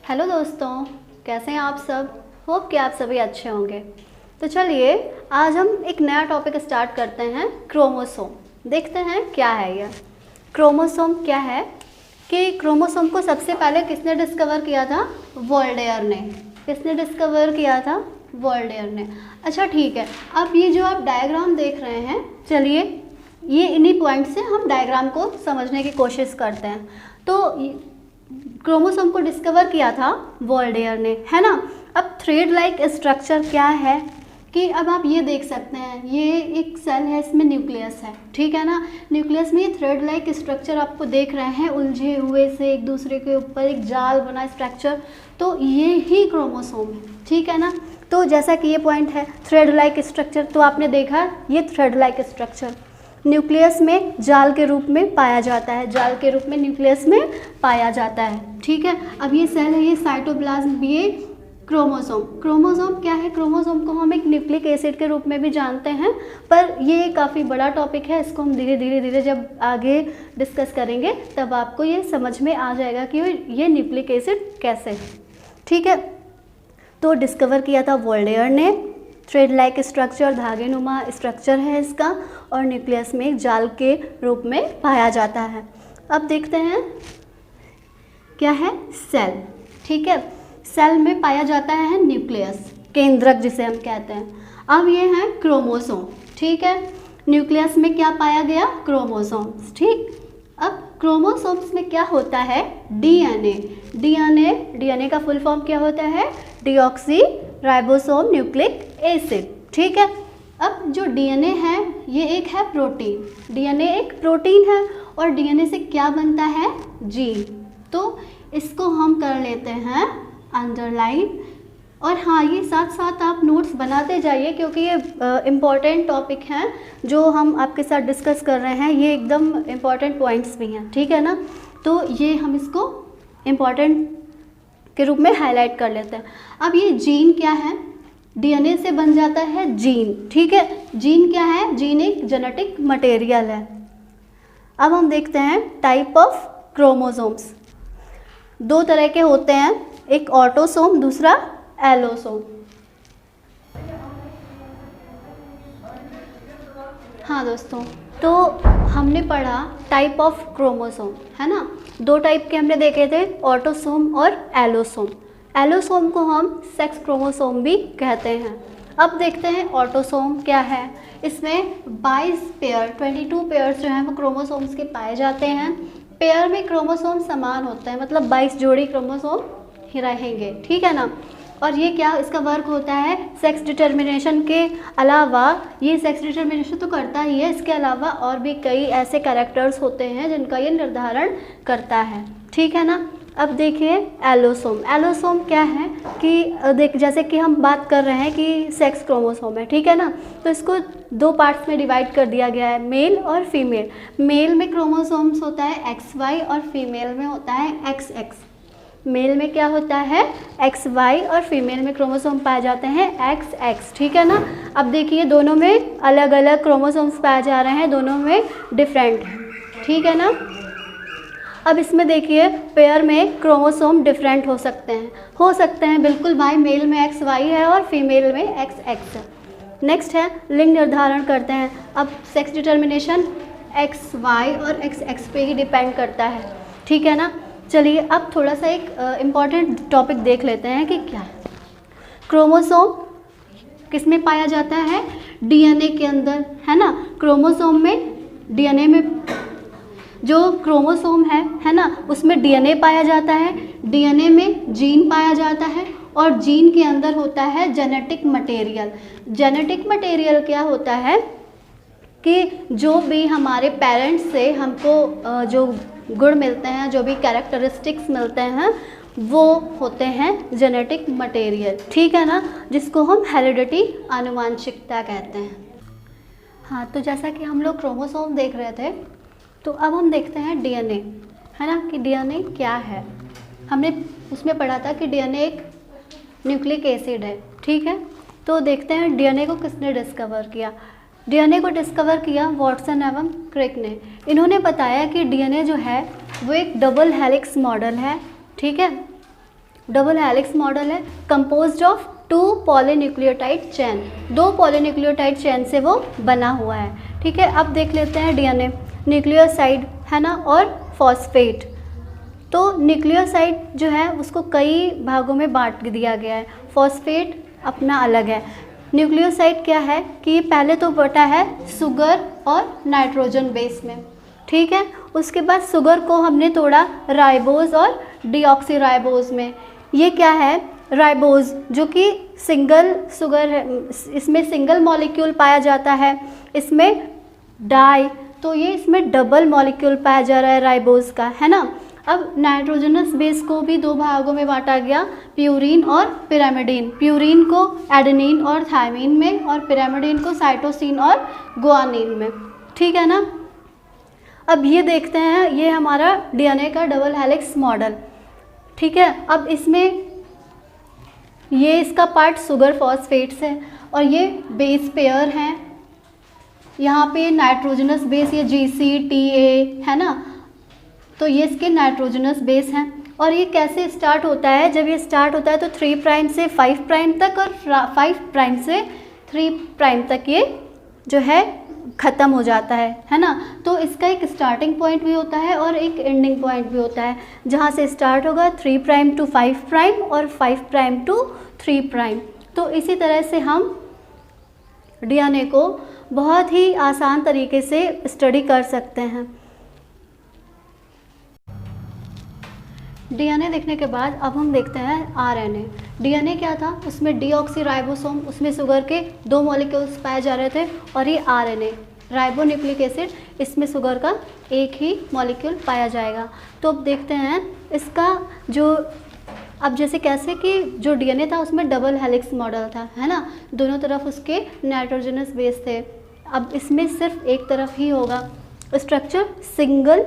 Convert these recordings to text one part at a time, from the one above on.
Hello दोस्तों, कैसे हैं आप सब। होप कि आप सभी अच्छे होंगे। तो चलिए आज हम एक नया टॉपिक स्टार्ट करते हैं, क्रोमोसोम। देखते हैं क्या है यह क्रोमोसोम। क्या है कि क्रोमोसोम को सबसे पहले किसने डिस्कवर किया था? वोल्डेयर ने। किसने डिस्कवर किया था? वोल्डेयर ने। अच्छा ठीक है, अब ये जो आप डायग्राम देख रहे हैं, चलिए ये इन्हीं पॉइंट से हम डायग्राम को समझने की कोशिश करते हैं। तो क्रोमोसोम को डिस्कवर किया था वोल्डेयर ने, है ना। अब थ्रेड लाइक स्ट्रक्चर क्या है कि अब आप ये देख सकते हैं, ये एक सेल है, इसमें न्यूक्लियस है, ठीक है ना। न्यूक्लियस में ये थ्रेड लाइक स्ट्रक्चर आपको देख रहे हैं, उलझे हुए से एक दूसरे के ऊपर एक जाल बना स्ट्रक्चर, तो ये ही क्रोमोसोम है, ठीक है ना। तो जैसा कि ये पॉइंट है थ्रेड लाइक स्ट्रक्चर, तो आपने देखा ये थ्रेड लाइक स्ट्रक्चर न्यूक्लियस में जाल के रूप में पाया जाता है, जाल के रूप में न्यूक्लियस में पाया जाता है, ठीक है। अब ये सेल है, ये साइटोप्लाज्म, ये क्रोमोसोम। क्रोमोसोम क्या है? क्रोमोसोम को हम एक न्यूक्लिक एसिड के रूप में भी जानते हैं, पर ये काफ़ी बड़ा टॉपिक है, इसको हम धीरे धीरे जब आगे डिस्कस करेंगे तब आपको ये समझ में आ जाएगा कि ये न्यूक्लिक एसिड कैसे है, ठीक है। तो डिस्कवर किया था वोल्डेयर ने। थ्रेड लाइक स्ट्रक्चर, धागे नुमा स्ट्रक्चर है इसका, और न्यूक्लियस में एक जाल के रूप में पाया जाता है। अब देखते हैं क्या है, सेल, ठीक है। सेल में पाया जाता है न्यूक्लियस, केंद्रक जिसे हम कहते हैं। अब ये है क्रोमोसोम, ठीक है। न्यूक्लियस में क्या पाया गया? क्रोमोसोम्स, ठीक। अब क्रोमोसोम्स में क्या होता है? डीएनए। डीएनए का फुल फॉर्म क्या होता है? डीऑक्सी राइबोसोम न्यूक्लिक एसिड, ठीक है। अब जो डीएनए है ये एक है प्रोटीन। डीएनए एक प्रोटीन है और डीएनए से क्या बनता है? जीन। तो इसको हम कर लेते हैं अंडरलाइन। और हाँ, ये साथ साथ आप नोट्स बनाते जाइए क्योंकि ये इम्पॉर्टेंट टॉपिक हैं जो हम आपके साथ डिस्कस कर रहे हैं, ये एकदम इम्पॉर्टेंट पॉइंट्स भी हैं, ठीक है ना। तो ये हम इसको इम्पॉर्टेंट के रूप में हाईलाइट कर लेते हैं। अब ये जीन क्या है? डीएनए से बन जाता है जीन, ठीक है। जीन क्या है? जीन एक जेनेटिक मटेरियल है। अब हम देखते हैं टाइप ऑफ क्रोमोसोम्स। दो तरह के होते हैं, एक ऑटोसोम, दूसरा एलोसोम। हाँ दोस्तों, तो हमने पढ़ा टाइप ऑफ क्रोमोसोम, है ना। दो टाइप के हमने देखे थे, ऑटोसोम और एलोसोम। एलोसोम को हम सेक्स क्रोमोसोम भी कहते हैं। अब देखते हैं ऑटोसोम क्या है। इसमें 22 पेयर, 22 पेयर्स जो हैं वो क्रोमोसोम्स के पाए जाते हैं। पेयर में क्रोमोसोम समान होते हैं, मतलब 22 जोड़ी क्रोमोसोम ही रहेंगे, ठीक है ना। और ये क्या इसका वर्क होता है? सेक्स डिटर्मिनेशन के अलावा, ये सेक्स डिटर्मिनेशन तो करता ही है, इसके अलावा और भी कई ऐसे कैरेक्टर्स होते हैं जिनका ये निर्धारण करता है, ठीक है ना। अब देखिए एलोसोम। एलोसोम क्या है कि जैसे कि हम बात कर रहे हैं कि सेक्स क्रोमोसोम है, ठीक है ना। तो इसको दो पार्ट्स में डिवाइड कर दिया गया है, मेल और फीमेल। मेल में क्रोमोसोम्स होता है XY और फीमेल में होता है XX। मेल में क्या होता है? XY और फीमेल में क्रोमोसोम पाए जाते हैं XX, ठीक है ना। अब देखिए दोनों में अलग अलग क्रोमोसोम्स पाए जा रहे हैं, दोनों में डिफरेंट है, ठीक है ना। अब इसमें देखिए पेयर में क्रोमोसोम डिफरेंट हो सकते हैं बिल्कुल भाई। मेल में XY है और फीमेल में XX है। नेक्स्ट है लिंग निर्धारण करते हैं। अब सेक्स डिटर्मिनेशन XY और XX पे ही डिपेंड करता है, ठीक है ना। चलिए अब थोड़ा सा एक इम्पॉर्टेंट टॉपिक देख लेते हैं कि क्या है। क्रोमोसोम किस में पाया जाता है? डीएनए के अंदर, है ना। क्रोमोसोम में, डीएनए में जो क्रोमोसोम है ना, उसमें डीएनए पाया जाता है। डीएनए में जीन पाया जाता है और जीन के अंदर होता है जेनेटिक मटेरियल। जेनेटिक मटेरियल क्या होता है कि जो भी हमारे पेरेंट्स से हमको जो गुण मिलते हैं, जो भी कैरेक्टरिस्टिक्स मिलते हैं, वो होते हैं जेनेटिक मटेरियल, ठीक है ना, जिसको हम हेरिडिटी, आनुवांशिकता कहते हैं। हाँ, तो जैसा कि हम लोग क्रोमोसोम देख रहे थे, तो अब हम देखते हैं डीएनए, है ना, कि डीएनए क्या है। हमने उसमें पढ़ा था कि डीएनए एक न्यूक्लिक एसिड है, ठीक है। तो देखते हैं डीएनए को किसने डिस्कवर किया। डीएनए को डिस्कवर किया वॉटसन एवं क्रिक ने। इन्होंने बताया कि डीएनए जो है वो एक डबल हेलिक्स मॉडल है, ठीक है। डबल हेलिक्स मॉडल है, composed of 2 polynucleotide chain, 2 polynucleotide chain से वो बना हुआ है। ठीक है, अब देख लेते हैं डीएनए, न्यूक्लियोसाइड है ना और फॉस्फेट। तो न्यूक्लियोसाइड जो है उसको कई भागों में बांट दिया गया है, फॉस्फेट अपना अलग है। न्यूक्लियोसाइड क्या है कि पहले तो बटा है शुगर और नाइट्रोजन बेस में, ठीक है। उसके बाद शुगर को हमने तोड़ा राइबोज और डीऑक्सीराइबोज में। ये क्या है, राइबोज जो कि सिंगल शुगर है, इसमें सिंगल मॉलिक्यूल पाया जाता है, इसमें डाई, तो ये इसमें डबल मॉलिक्यूल पाया जा रहा है राइबोज का, है ना। अब नाइट्रोजनस बेस को भी 2 भागों में बांटा गया, प्यूरीन और पिरामिडीन। प्यूरीन को एडेनिन और थायमीन में और पिरामिडीन को साइटोसिन और गुआनिन में, ठीक है ना। अब ये देखते हैं, ये हमारा डीएनए का डबल हेलिक्स मॉडल, ठीक है। अब इसमें ये इसका पार्ट शुगर फॉस्फेट्स है और ये बेस पेयर हैं, यहाँ पे नाइट्रोजनस बेस ये GCTA है ना, तो ये इसके नाइट्रोजनस बेस हैं। और ये कैसे स्टार्ट होता है, जब ये स्टार्ट होता है तो 3 प्राइम से 5 प्राइम तक और 5 प्राइम से 3 प्राइम तक ये जो है ख़त्म हो जाता है ना। तो इसका एक स्टार्टिंग पॉइंट भी होता है और एक एंडिंग पॉइंट भी होता है, जहाँ से स्टार्ट होगा 3 प्राइम टू 5 प्राइम और 5 प्राइम टू 3 प्राइम। तो इसी तरह से हम डीएनए को बहुत ही आसान तरीके से स्टडी कर सकते हैं। डीएनए देखने के बाद अब हम देखते हैं आरएनए। डीएनए क्या था, उसमें डीऑक्सीराइबोसोम, उसमें शुगर के 2 मॉलिक्यूल्स पाए जा रहे थे, और ये आरएनए राइबोन्यूक्लिक एसिड, इसमें शुगर का एक ही मॉलिक्यूल पाया जाएगा। तो अब देखते हैं इसका जो, अब जैसे कैसे कि जो डीएनए था उसमें डबल हेलिक्स मॉडल था, है ना, दोनों तरफ उसके नाइट्रोजनस बेस थे। अब इसमें सिर्फ एक तरफ ही होगा, स्ट्रक्चर सिंगल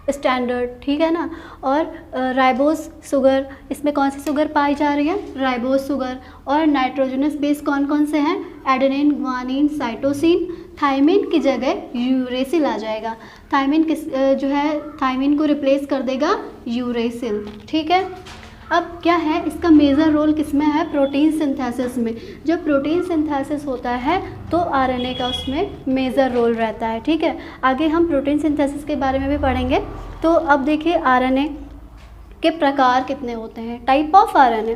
स्टैंडर्ड, ठीक है ना। और राइबोस शुगर, इसमें कौन सी शुगर पाई जा रही है, राइबोस शुगर। और नाइट्रोजनस बेस कौन कौन से हैं, एडेनिन, गुआनिन, साइटोसिन। थायमीन की जगह यूरेसिल आ जाएगा, थायमीन किस जो है थायमीन को रिप्लेस कर देगा यूरेसिल, ठीक है। अब क्या है, इसका मेजर रोल किसमें है, प्रोटीन सिंथेसिस में। जब प्रोटीन सिंथेसिस होता है तो आरएनए का उसमें मेजर रोल रहता है, ठीक है। आगे हम प्रोटीन सिंथेसिस के बारे में भी पढ़ेंगे। तो अब देखिए आरएनए के प्रकार कितने होते हैं, टाइप ऑफ आरएनए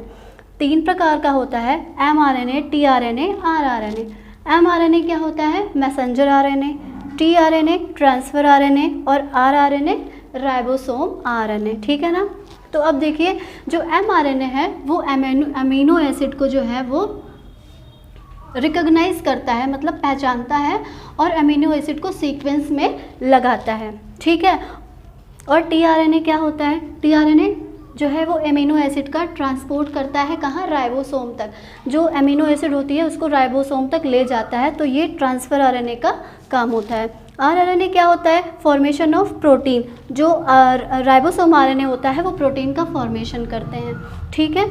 3 प्रकार का होता है, mRNA, tRNA, rRNA। mRNA क्या होता है, messenger RNA, tRNA transfer RNA और rRNA राइबोसोम आरएनए, ठीक है ना। तो अब देखिए जो mRNA है वो अमीनो एसिड को जो है वो रिकॉग्नाइज करता है, मतलब पहचानता है और अमीनो एसिड को सीक्वेंस में लगाता है, ठीक है। और tRNA क्या होता है, tRNA जो है वो अमीनो एसिड का ट्रांसपोर्ट करता है, कहाँ, राइबोसोम तक। जो अमीनो एसिड होती है उसको राइबोसोम तक ले जाता है, तो ये ट्रांसफर आरएनए का काम होता है। आरएनए क्या होता है, फॉर्मेशन ऑफ प्रोटीन। जो राइबोसोम आरएनए होता है वो प्रोटीन का फॉर्मेशन करते हैं, ठीक है।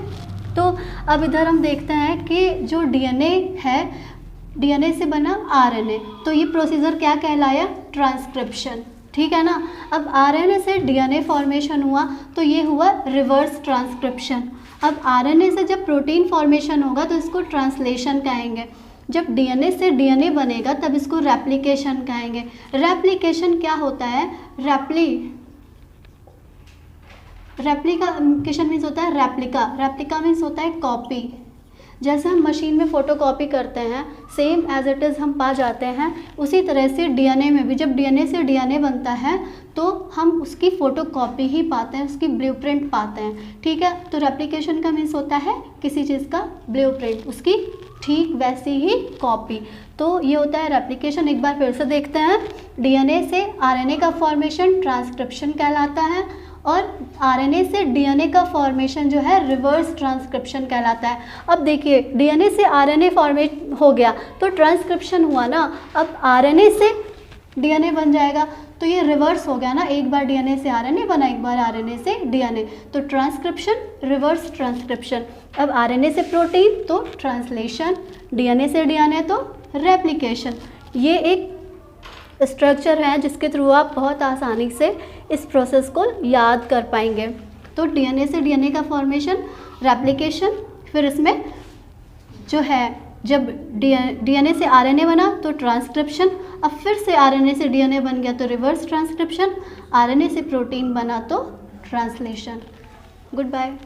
तो अब इधर हम देखते हैं कि जो डीएनए है, डीएनए से बना आरएनए, तो ये प्रोसीजर क्या कहलाया, ट्रांसक्रिप्शन, ठीक है ना। अब आरएनए से डीएनए फॉर्मेशन हुआ तो ये हुआ रिवर्स ट्रांसक्रिप्शन। अब आरएनए से जब प्रोटीन फॉर्मेशन होगा तो इसको ट्रांसलेशन कहेंगे। जब डीएनए से डीएनए बनेगा तब इसको रेप्लिकेशन कहेंगे। रेप्लिकेशन क्या होता है, रेप्लिकेशन मीन्स होता है रेप्लिका मीन्स होता है कॉपी। जैसे हम मशीन में फ़ोटोकॉपी करते हैं, सेम एज इट इज़ हम पा जाते हैं, उसी तरह से डीएनए में भी जब डीएनए से डीएनए बनता है तो हम उसकी फ़ोटोकॉपी ही पाते हैं, उसकी ब्लूप्रिंट पाते हैं, ठीक है। तो रेप्लिकेशन का मीन्स होता है किसी चीज़ का ब्लूप्रिंट, उसकी ठीक वैसी ही कॉपी, तो ये होता है रेप्लिकेशन। एक बार फिर से देखते हैं, डीएनए से आरएनए का फॉर्मेशन ट्रांसक्रिप्शन कहलाता है और आरएनए से डीएनए का फॉर्मेशन जो है रिवर्स ट्रांसक्रिप्शन कहलाता है। अब देखिए डीएनए से आरएनए फॉर्मेट हो गया तो ट्रांसक्रिप्शन हुआ ना, अब आरएनए से डीएनए बन जाएगा, तो ये रिवर्स हो गया ना, एक बार डीएनए से आरएनए बना, एक बार आरएनए से डीएनए, तो ट्रांसक्रिप्शन रिवर्स ट्रांसक्रिप्शन। अब आरएनए से प्रोटीन तो ट्रांसलेशन, डीएनए से डीएनए तो रेप्लिकेशन। ये एक स्ट्रक्चर है जिसके थ्रू आप बहुत आसानी से इस प्रोसेस को याद कर पाएंगे। तो डीएनए से डीएनए का फॉर्मेशन, रेप्लिकेशन, फिर इसमें जो है जब डीएनए से आरएनए बना तो ट्रांसक्रिप्शन, अब फिर से आरएनए से डीएनए बन गया तो रिवर्स ट्रांसक्रिप्शन, आरएनए से प्रोटीन बना तो ट्रांसलेशन। Good bye.